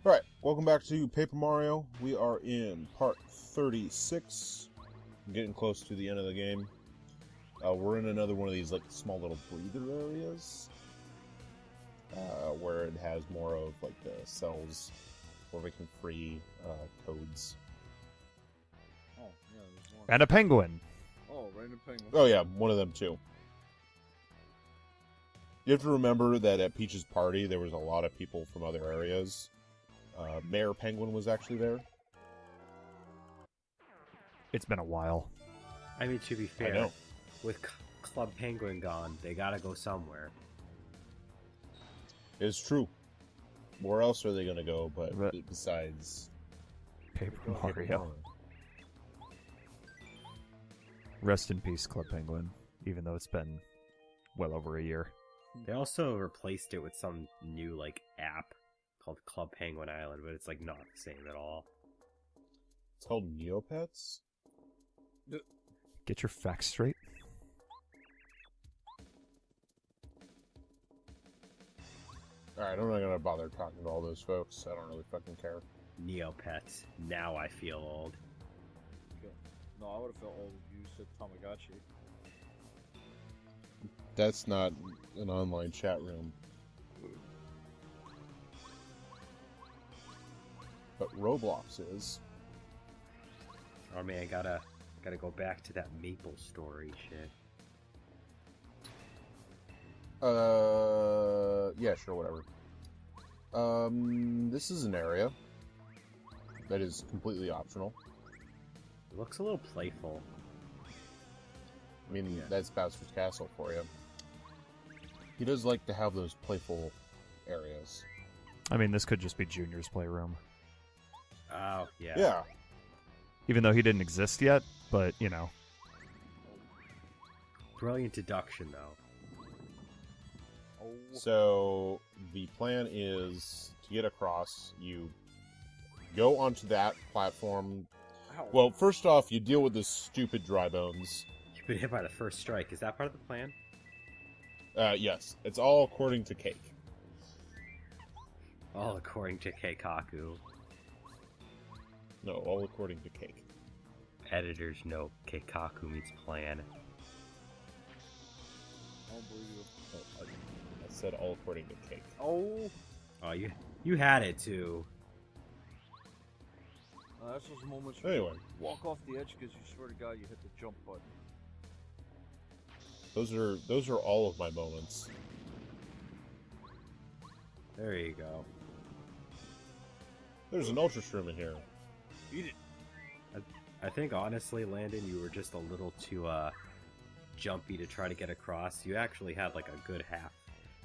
Alright, welcome back to Paper Mario. We are in part 36. I'm getting close to the end of the game. We're in another one of these like small little breather areas. Where it has more of like the cells where we can free toads. Oh, yeah, there's one. And a penguin. Oh, random penguin. Oh yeah, one of them too. You have to remember that at Peach's party there was a lot of people from other areas. Mayor Penguin was actually there. It's been a while. I mean, to be I fair, know. with Club Penguin gone, they gotta go somewhere. It's true. Where else are they going to go but But- besides Paper Paper Mario. Mario? Rest in peace, Club Penguin. Even though it's been well over a year. They also replaced it with some new, like, app called Club Penguin Island, but it's, like, not the same at all. It's called Neopets? Get your facts straight. Alright, I'm not gonna bother talking to all those folks. I don't really fucking care. Neopets. Now I feel old. Okay. No, I would have felt old if you said Tamagotchi. That's not an online chat room. But Roblox is. Oh man, gotta go back to that Maple Story shit. Yeah, sure, whatever. This is an area that is completely optional. It looks a little playful. I mean, Yeah. that's Bowser's Castle for you. He does like to have those playful areas. I mean, this could just be Junior's playroom. Oh, yeah. Yeah. Even though he didn't exist yet, but, you know. Brilliant deduction, though. Oh, So, the plan is to get across, you go onto that platform. ow. Well, first off, you deal with the stupid dry bones. You've been hit by the first strike. Is that part of the plan? Yes, it's all according to Cake. All according to Keikaku. No, all according to Cake. Editor's note, Keikaku meets plan. I don't believe you. Oh, I said all according to Cake. Oh, Oh, you had it too. that's those moments where Anyway, you walk off the edge because you swear to God you hit the jump button. those are all of my moments. There you go. There's an Ultra Shroom in here. Eat it. I think honestly, Landon, you were just a little too jumpy to try to get across. You actually had like a good half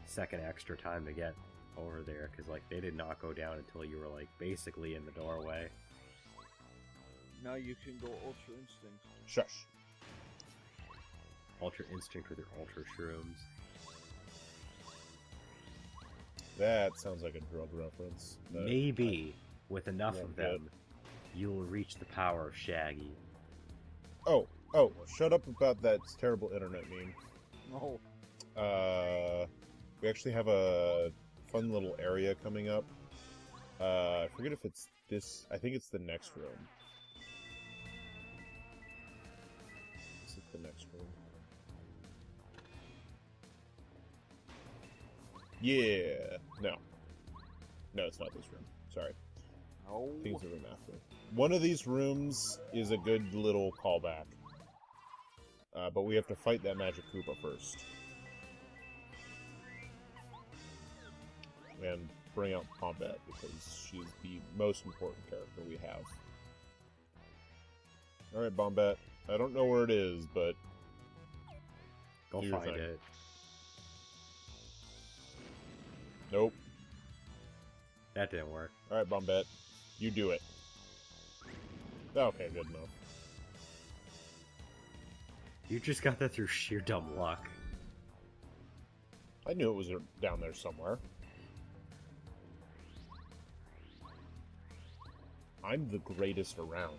second extra time to get over there because like they did not go down until you were like basically in the doorway. Now you can go Ultra Instinct. Shush. Ultra Instinct with your Ultra Shrooms. That sounds like a drug reference. but Maybe with enough Yeah, of them, you'll reach the power of Shaggy. Oh, shut up about that terrible internet meme. No. We actually have a fun little area coming up. I forget if it's this. I think it's the next room. Is it the next room? Yeah. No, it's not this room. Sorry. No. I think it's the room after. One of these rooms is a good little callback. But we have to fight that magic Koopa first. And bring out Bombette, because she's the most important character we have. Alright, Bombette. I don't know where it is, but Go Do your find thing. it. nope. That didn't work. Alright, Bombette. You do it. Okay, good enough. You just got that through sheer dumb luck. I knew it was down there somewhere. I'm the greatest around.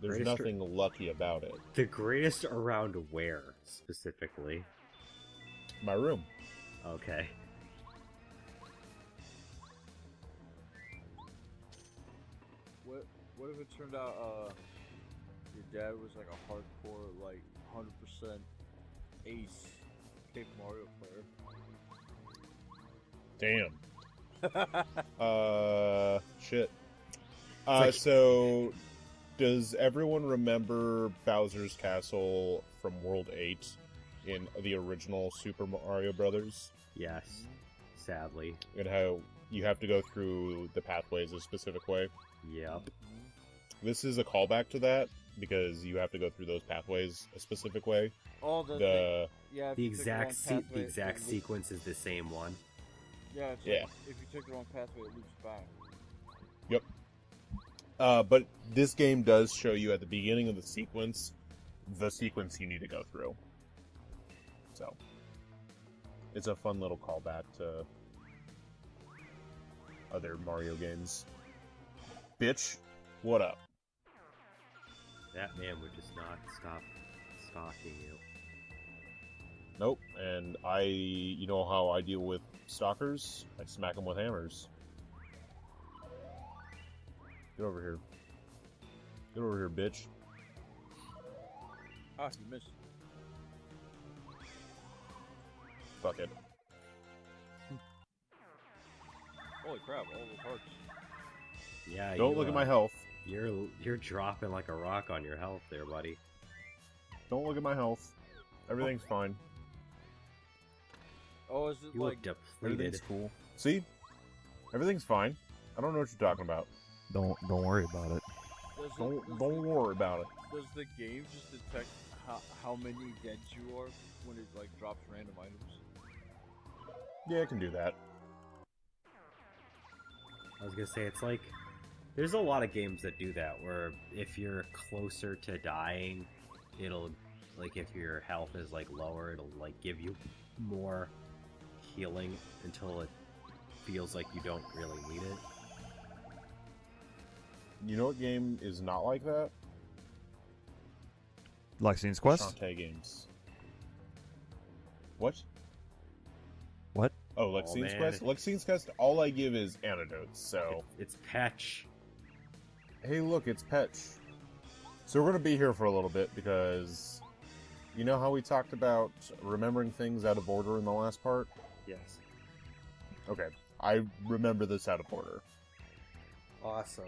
There's Greatest nothing lucky about it. The greatest around where, specifically? My room. Okay. What if it turned out your dad was like a hardcore, like 100% ace Paper Mario Damn. Shit. like- So, does everyone remember Bowser's Castle from World 8 in the original Super Mario Brothers? Yes, sadly. And how you have to go through the pathways a specific way? Yep. This is a callback to that, because you have to go through those pathways a specific way. Oh, yeah. If The you took wrong pathway, the exact it loops- sequence is the same one. Yeah, it's Yeah. like, if you took the wrong pathway, it loops back. But this game does show you at the beginning of the sequence you need to go through. So, it's a fun little callback to other Mario games. Bitch, what up? That man would just not stop stalking you. Nope, and you know how I deal with stalkers? I smack them with hammers. Get over here. Get over here, bitch. Ah, you missed. Fuck it. Holy crap, all those hearts. Yeah. Don't you, look at my health. You're dropping like a rock on your health there, buddy. Don't look at my health. Everything's fine. Oh, is it You like... look Everything's depleted. cool. See? Everything's fine. I don't know what you're talking about. Don't worry about it. Don't worry about it. Does the game just detect how many dead you are when it like drops random items? Yeah, I can do that. I was gonna say it's like there's a lot of games that do that where if you're closer to dying, it'll like if your health is like lower, it'll like give you more healing until it feels like you don't really need it. You know what game is not like that? Lexine's Quest? Shantae games. What? What? Oh, Lexine's man. Quest? Lexine's Quest, all I give is antidotes, so... It's Patch. Hey, look, it's Petch. So we're going to be here for a little bit, because... You know how we talked about remembering things out of order in the last part? Yes. Okay, I remember this out of order. Awesome.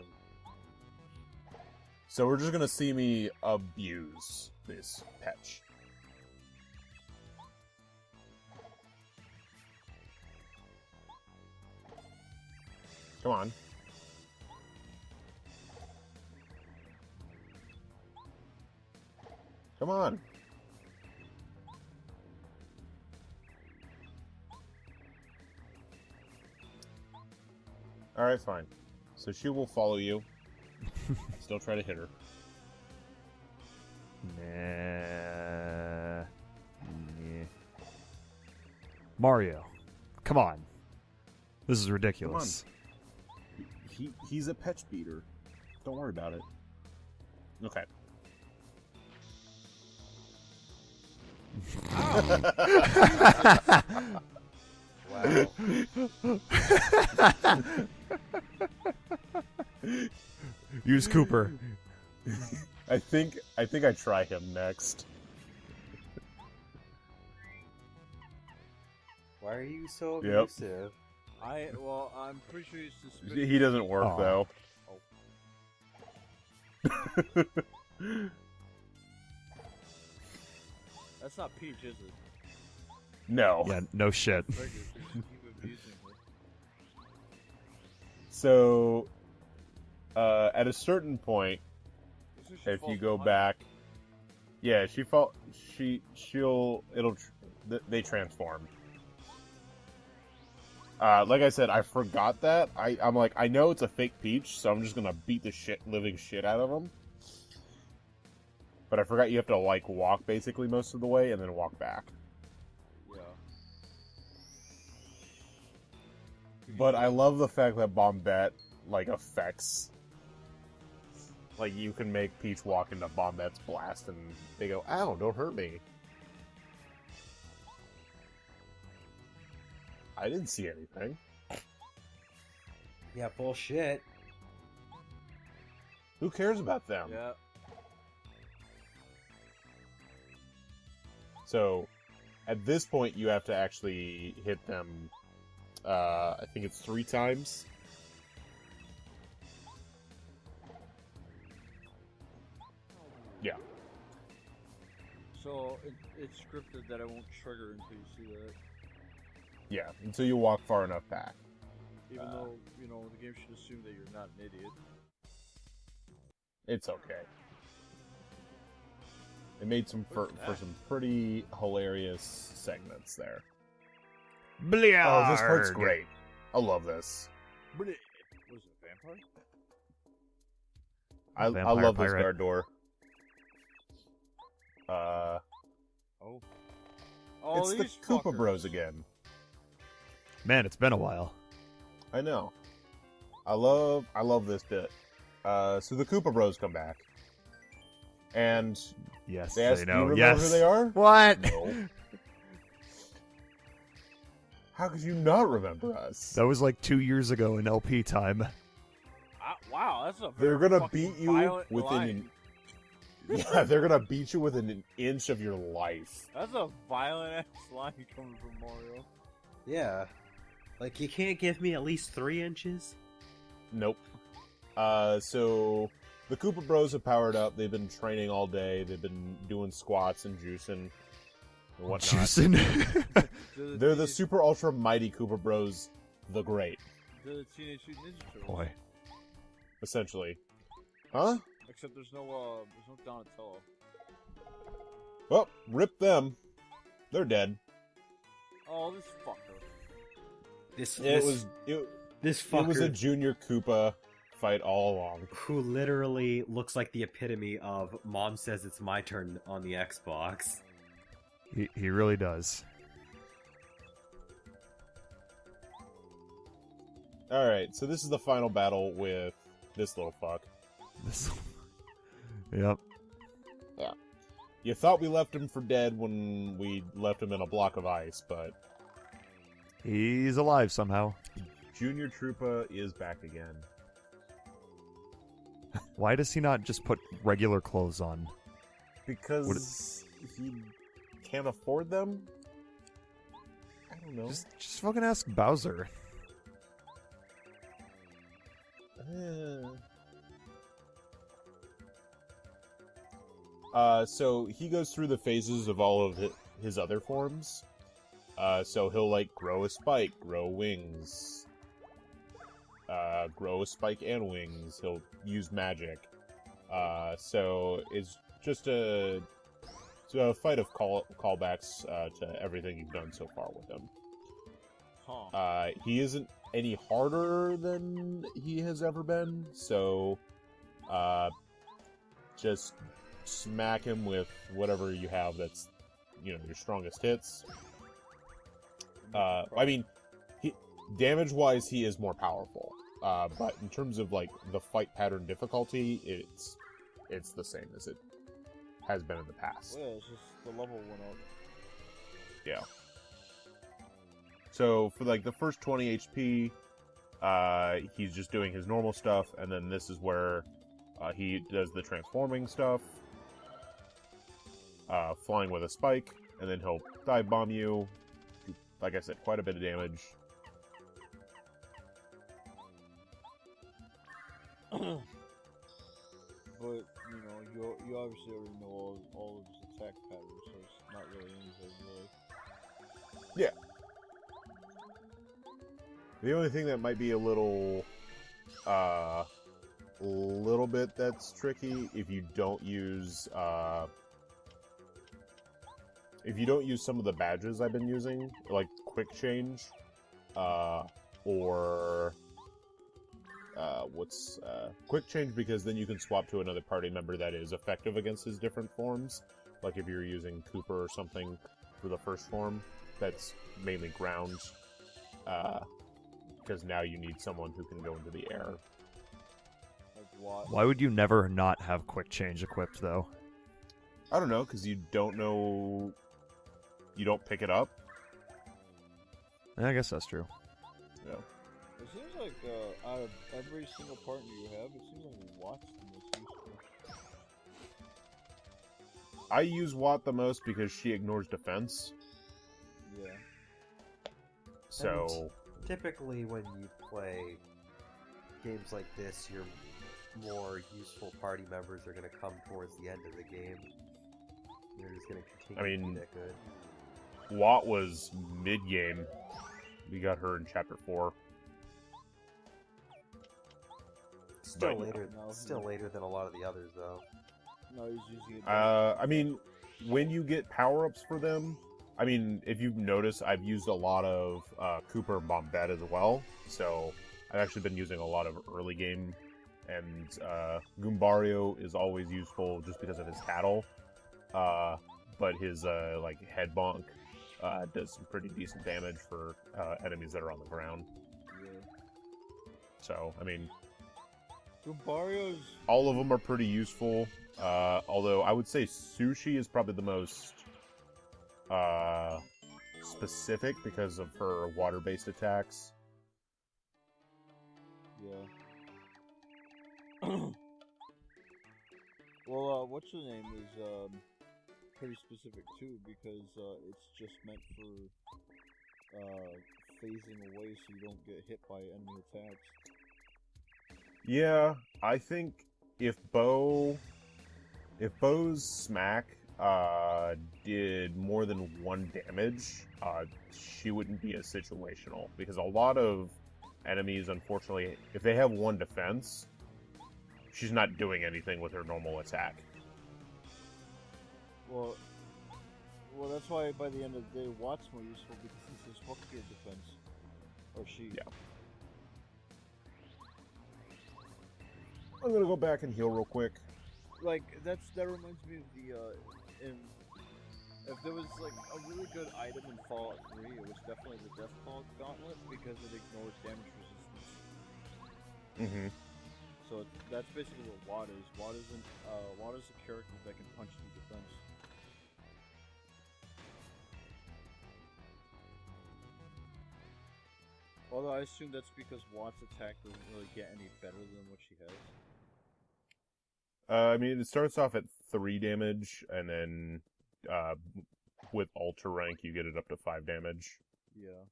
So we're just going to see me abuse this Petch. Come on. Come on. Alright, fine. So she will follow you. Still try to hit her. Nah. Nah. Mario, come on. This is ridiculous. He's a Petch beater. Don't worry about it. Okay. Wow. Use Cooper. I think I try him next. Why are you so Yep. abusive? I'm pretty sure he's suspicious. He doesn't work Aw. though. That's not Peach, is it? No. Yeah, no shit. Regular Peach. Keep abusing her. So, at a certain point, This is she if you falls go behind. back, yeah, they transform. Like I said, I forgot that. I'm like, I know it's a fake Peach, so I'm just gonna beat the living shit out of them. But I forgot you have to like walk basically most of the way and then walk back. Yeah. But I love the fact that Bombette like affects. Like you can make Peach walk into Bombette's blast and they go, "Ow, don't hurt me." I didn't see anything. Yeah, bullshit. Who cares about them? Yeah. So, at this point, you have to actually hit them, I think it's 3 times. Yeah. So it's scripted that I won't trigger until you see that. Yeah, until you walk far enough back. Even though, you know, the game should assume that you're not an idiot. It's okay. It made some for some pretty hilarious segments there. Bliarg. Oh, this part's great. I love this. What is it, a vampire? I Vampire love pirate. this guard door. Oh, It's the these Koopa fuckers. Bros again. Man, it's been a while. I know. I love this bit. So the Koopa Bros come back. And Yes, they ask, they do you know. remember Yes. who they are? What? No. How could you not remember us? That was like 2 years ago in LP time. Wow, that's a They're very gonna fucking beat you violent within line. Yeah, they're gonna beat you within an inch of your life. That's a violent ass line coming from Mario. Yeah. Like, you can't give me at least 3 inches? Nope. So the Koopa Bros have powered up. They've been training all day. They've been doing squats and juicing and whatnot. Juicing. They're the super ultra mighty Koopa Bros, the great, The Teenage Mutant Ninja Turtles. Boy. essentially. Huh? Except there's no Donatello. Well, rip them. They're dead. Oh, this fucker. This It was a fucker junior Koopa fight all along. who literally looks like the epitome of Mom says it's my turn on the Xbox. He really does. Alright, so this is the final battle with this little fuck. This... Yep. You thought we left him for dead when we left him in a block of ice, but He's alive somehow. Junior Troopa is back again. Why does he not just put regular clothes on? Because he can't afford them? I don't know. Just fucking ask Bowser. So he goes through the phases of all of his other forms. So he'll like grow a spike, grow wings, grow a spike and wings. He'll use magic. So it's just a fight of callbacks to everything you've done so far with him. Huh. He isn't any harder than he has ever been, so just smack him with whatever you have that's, your strongest hits. I mean, damage-wise, he is more powerful. But in terms of, like, the fight pattern difficulty, it's the same as it has been in the past. Well, it's just the level went up. Yeah. So, for, like, the first 20 HP, he's just doing his normal stuff, and then this is where he does the transforming stuff. Flying with a spike, and then he'll dive bomb you. Like I said, quite a bit of damage. But, you obviously already know all of his attack patterns, so it's not really anything, really. Yeah. The only thing that might be a little bit that's tricky if you don't use some of the badges I've been using, like quick change, or quick change, because then you can swap to another party member that is effective against his different forms. Like if you're using Koopa or something for the first form, that's mainly ground, because now you need someone who can go into the air. Like what? Why would you never not have quick change equipped, though? I don't know, because you don't know. You don't pick it up. I guess that's true. Yeah. It seems like out of every single partner you have, it seems like Watt's the most useful. I use Watt the most because she ignores defense. Yeah. So Typically, when you play games like this, your more useful party members are going to come towards the end of the game. They're just going to continue to be that good. Watt was mid-game. We got her in Chapter 4. Still But- later. Still later than a lot of the others, though. No, he's using it. I mean, when you get power-ups for them, I mean, if you've noticed, I've used a lot of Koopa and Bombette as well. So I've actually been using a lot of early game, and Goombario is always useful just because of his tattle. But his like head bonk does some pretty decent damage for enemies that are on the ground. Yeah. So I mean, Goombario's. all of them are pretty useful. Although I would say Sushi is probably the most specific because of her water-based attacks. Yeah. Well, what's your name is pretty specific too because it's just meant for phasing away so you don't get hit by enemy attacks. Yeah, I think if Bo's smack did more than 1 damage, she wouldn't be as situational because a lot of enemies, unfortunately, if they have 1 defense, she's not doing anything with her normal attack. Well, that's why by the end of the day, Watt's more useful because he's his fuck your defense, or she. Yeah. I'm gonna go back and heal real quick. Like that reminds me of the if there was like a really good item in Fallout 3, it was definitely the Death Claw Gauntlet because it ignores damage resistance. Mm-hmm. So that's basically what Watt is. Watt is a character that can punch through defense. Although I assume that's because Watt's attack doesn't really get any better than what she has. I mean, it starts off at 3 damage, and then with Ultra rank, you get it up to 5 damage. Yeah.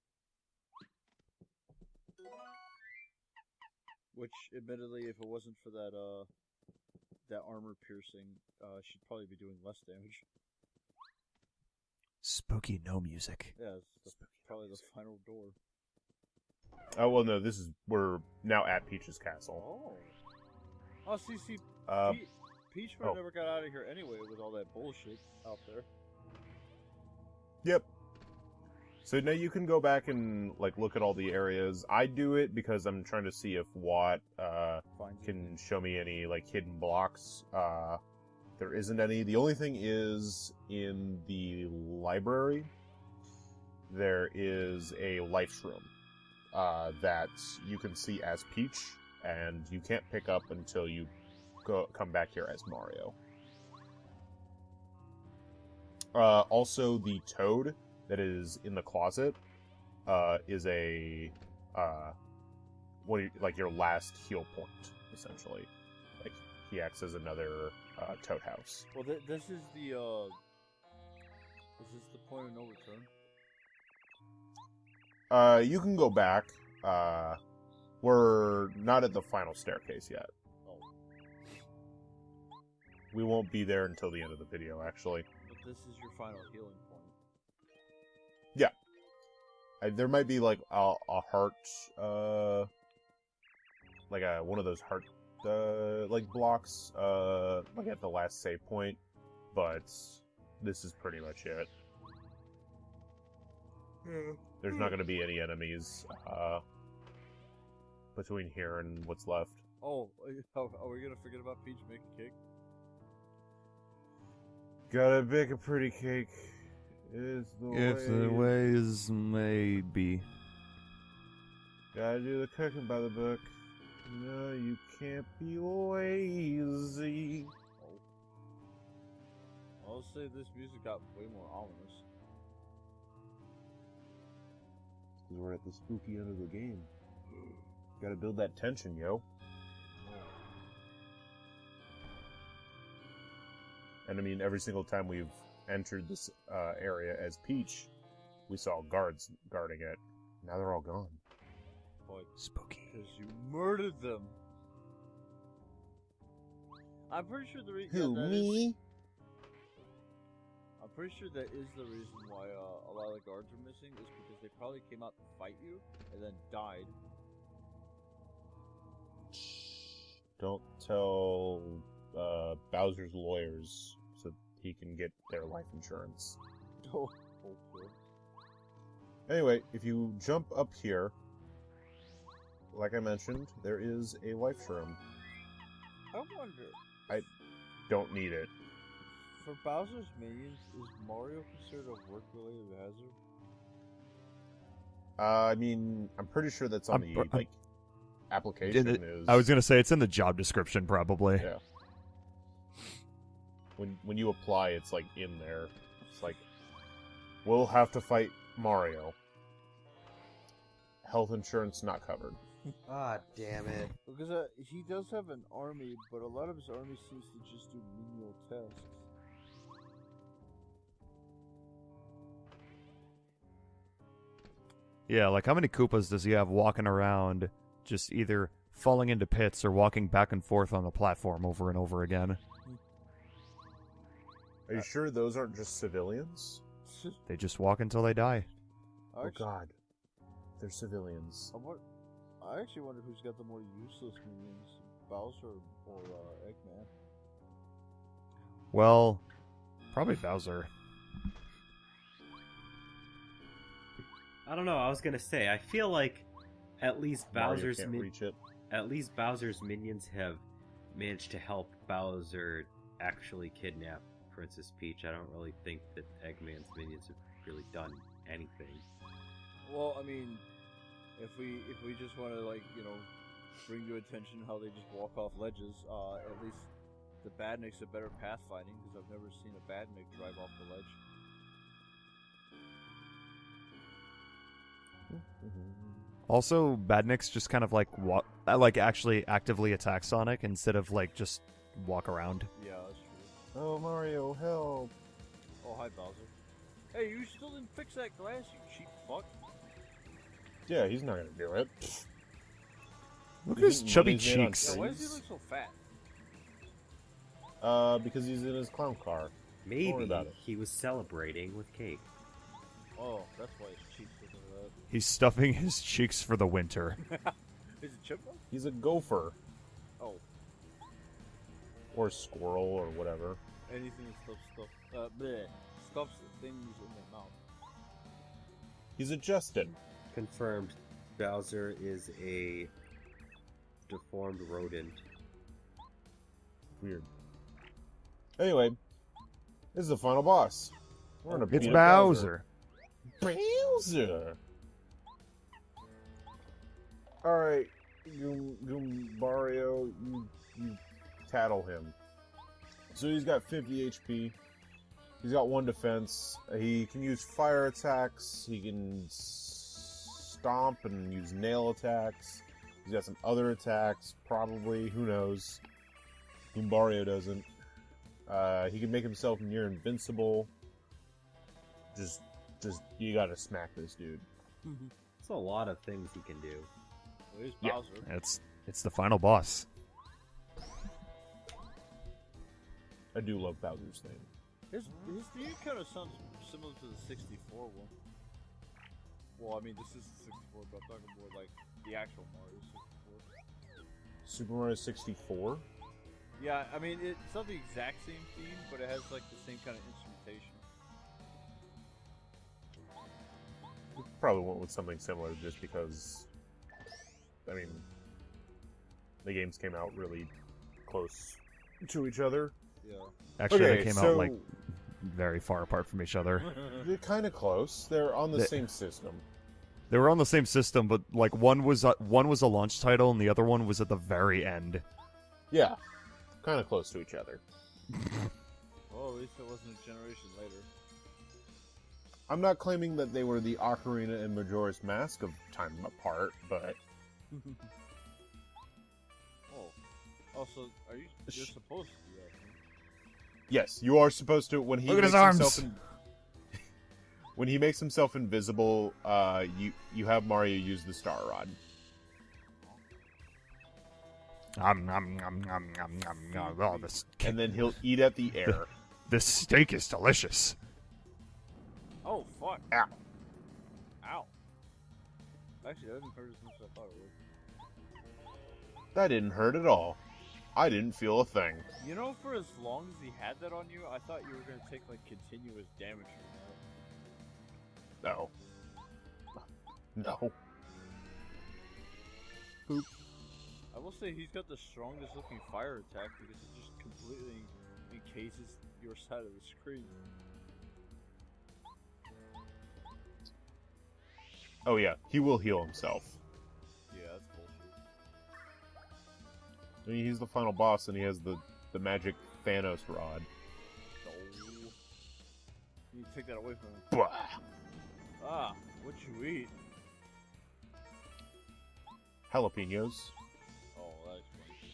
Which, admittedly, if it wasn't for that that armor piercing, she'd probably be doing less damage. Spooky no music. Yeah, it's probably the final door. Oh, well, no, we're now at Peach's castle. Oh, see, Peach would have never got out of here anyway with all that bullshit out there. Yep. So now you can go back and like look at all the areas. I do it because I'm trying to see if Watt can show me any like hidden blocks. There isn't any. The only thing is in the library there is a life room that you can see as Peach, and you can't pick up until you come back here as Mario. Also, the toad that is in the closet is a like your last heal point, essentially. Like he acts as another toad house. Well, this is the point of no return? You can go back. We're not at the final staircase yet. Oh. We won't be there until the end of the video, actually. But this is your final healing point. Yeah. There might be like a heart, like one of those heart, like blocks, like at the last save point, but this is pretty much it. Yeah. There's not going to be any enemies, between here and what's left. Oh, are we gonna forget about Peach making cake? Gotta bake a pretty cake. Is the If the ways may be. Gotta do the cooking by the book. No, you can't be lazy. Oh. I'll say this music got way more ominous. Because we're at the spooky end of the game. Gotta build that tension, yo. And I mean, every single time we've entered this area as Peach, we saw guards guarding it. Now they're all gone. Boy, Spooky. because you murdered them. I'm pretty sure the reason. Who, me? I'm pretty sure that is the reason why a lot of the guards are missing, is because they probably came out to fight you and then died. Don't tell Bowser's lawyers so he can get their life insurance. Oh, okay. Anyway, if you jump up here, like I mentioned, there is a life shroom. I wonder, Don't need it. for Bowser's minions, is Mario considered a work-related hazard? I mean, I'm pretty sure that's on the application. Is I was gonna say it's in the job description, probably. Yeah. When you apply, it's like in there. It's like, we'll have to fight Mario. Health insurance not covered. Ah, damn it. Because he does have an army, but a lot of his army seems to just do menial tasks. Yeah, like how many Koopas does he have walking around, just either falling into pits or walking back and forth on the platform over and over again? Are you sure those aren't just civilians? They just walk until they die. Oh god. They're civilians. I actually wonder who's got the more useless minions, Bowser or Eggman. Well, probably Bowser. I don't know. I was gonna say, I feel like at least Mario Bowser's can't reach it. at least Bowser's minions have managed to help Bowser actually kidnap Princess Peach. I don't really think that Eggman's minions have really done anything. Well, I mean, if we just want to bring to attention how they just walk off ledges, at least the Badniks are better pathfinding because I've never seen a Badnik drive off the ledge. Also, Badniks just kind of like actually actively attack Sonic instead of like just walk around. Yeah, that's true. Oh, Mario, help! Oh, hi, Bowser. Hey, you still didn't fix that glass, you cheap fuck. Yeah, he's not gonna do it. Look at You his think chubby money's made on cheeks. Yeah, why does he trees? look so fat? Because he's in his clown car. Maybe worry about it. he was celebrating with cake. Oh, that's why his cheeks look like He's stuffing his cheeks for the winter. that. Is it chipmunk? He's a gopher. Oh, Or squirrel, or whatever. anything that stuffs things in their mouth. He's a Justin. Confirmed. Bowser is a deformed rodent. Weird. Anyway, this is the final boss. We're gonna It's beat up Bowser. Bowser! Alright, Mario, you tattle him. So he's got 50 HP. He's got 1 defense. He can use fire attacks. He can stomp and use nail attacks. He's got some other attacks, probably. Who knows? Mario doesn't. He can make himself near invincible. Just, you gotta smack this dude. It's a lot of things he can do. Well, here's Yeah. Bowser. It's the final boss. I do love Bowser's theme. His theme kind of sounds similar to the 64 one. Well, I mean, this is the 64, but I'm talking more like the actual Mario 64. Super Mario 64? Yeah, I mean, it's not the exact same theme, but it has like the same kind of instrumentation. Probably went with something similar just because, I mean, the games came out really close to each other. Yeah. Actually, Okay, they came so- out like very far apart from each other. They're kind of close. They're on the same system. They were on the same system, but like one was a launch title and the other one was at the very end. Yeah, kind of close to each other. Well, at least it wasn't a generation later. I'm not claiming that they were the Ocarina and Majora's Mask of time apart, but Oh. Also, you're supposed to do that, right? Yes, you are supposed to. When he Look at makes his arms. himself when he makes himself invisible, you have Mario use the Star Rod. Oh, this And then he'll eat at the air. this steak is delicious. Oh, fuck. Ow. Ow. Actually, that didn't hurt as much as I thought it would. That didn't hurt at all. I didn't feel a thing. You know, for as long as he had that on you, I thought you were going to take, like, continuous damage from that. No. No. Boop. I will say he's got the strongest looking fire attack because it just completely encases your side of the screen. Oh yeah, he will heal himself. Yeah, that's bullshit. I mean, he's the final boss, and he has the magic Thanos rod. No. You take that away from him. Blah. Ah, what you eat? Jalapenos. Oh, that explains it.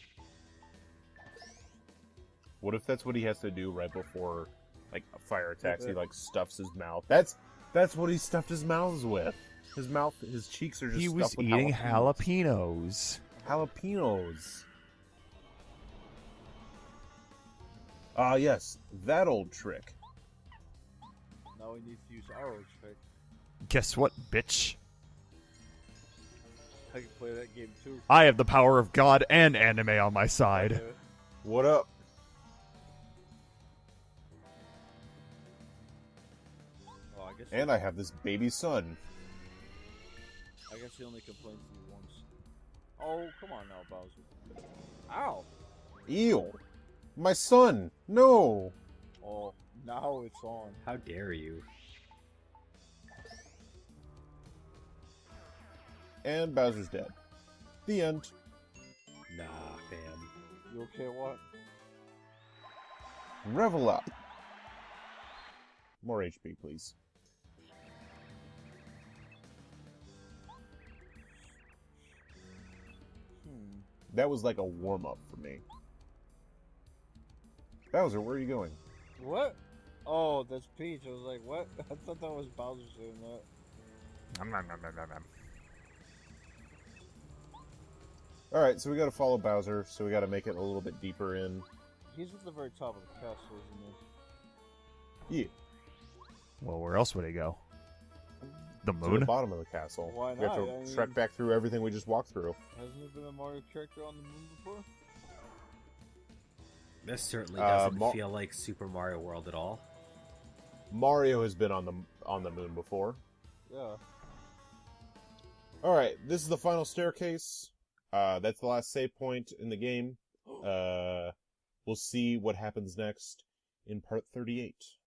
What if that's what he has to do right before, like, a fire attacks? He like stuffs his mouth. That's what he stuffed his mouth with. His cheeks are just. He stuffed was with eating jalapenos. Jalapenos. Ah, yes, that old trick. Now we need to use our trick. Guess what, bitch? I can play that game too. I have the power of God and anime on my side. Okay. What up? Oh, I guess. And I have this baby son. I guess he only complains to you once. Oh, come on now, Bowser. Ow! Ew. My son. No. Oh, now it's on. How dare you? And Bowser's dead. The end. Nah, fam. You okay, what? Revel up. More HP, please. That was like a warm-up for me. Bowser, where are you going? What? Oh, that's Peach. I was like, what? I thought that was Bowser saying that. Alright, so we gotta follow Bowser, so we gotta make it a little bit deeper in. He's at the very top of the castle, isn't he? Yeah. Well, where else would he go? The To the moon? bottom of the castle. Why We have to not? I trek mean- back through everything we just walked through. Hasn't there been a Mario character on the moon before? This certainly doesn't Ma- feel like Super Mario World at all. Mario has been on the moon before. Yeah. Alright, this is the final staircase. That's the last save point in the game. We'll see what happens next in part 38.